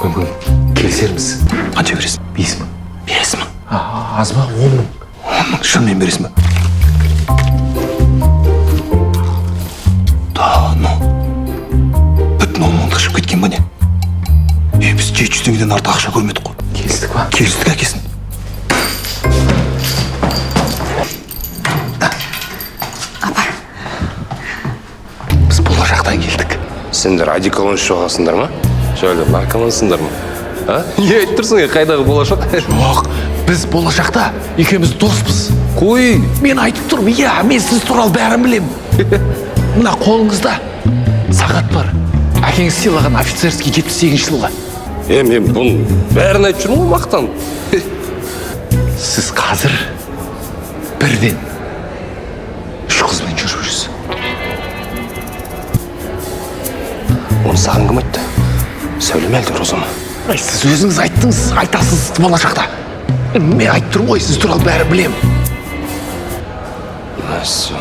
мүмкін келісерміз. Қанша бересің? 5 мың. 5 мың. Аз ба? 10 мың. 10 мың, шынымен бересің ба? Да, ну. Бүтін 10 мыңды шығып кеткен ба не? Біз 700 теңгеден артық ақша көрмедік қой. Келістік ба? Келістік әкесін. Біз болашақтан келдік. Сендер одеколон ішіп аласыңдар ма? Шöyle наркомансыңдар ма? Не айтып тұрсың, қайдағы болашақ? Жоқ, біз болашақта екеуміз доспыз. Қой! Мен айтып тұрмын, иә, мен сіз туралы бәрін білем. Мына қолыңызда сағат бар. Әкеңіз сыйлаған офицерский 78 жылғы. Мен бұның бәрін айтып жүрмін ғой мақтан. Сіз қазір бірден 3 қызбен жүріп жүрсіз. Оны саған кім айтты? Сөйлеме әлде Роза ма? Сіз өзіңіз айттыңыз, айтасыз болашақта. Мен айтып тұрмын ғой, сіз туралы бәрін білем. Мәссі.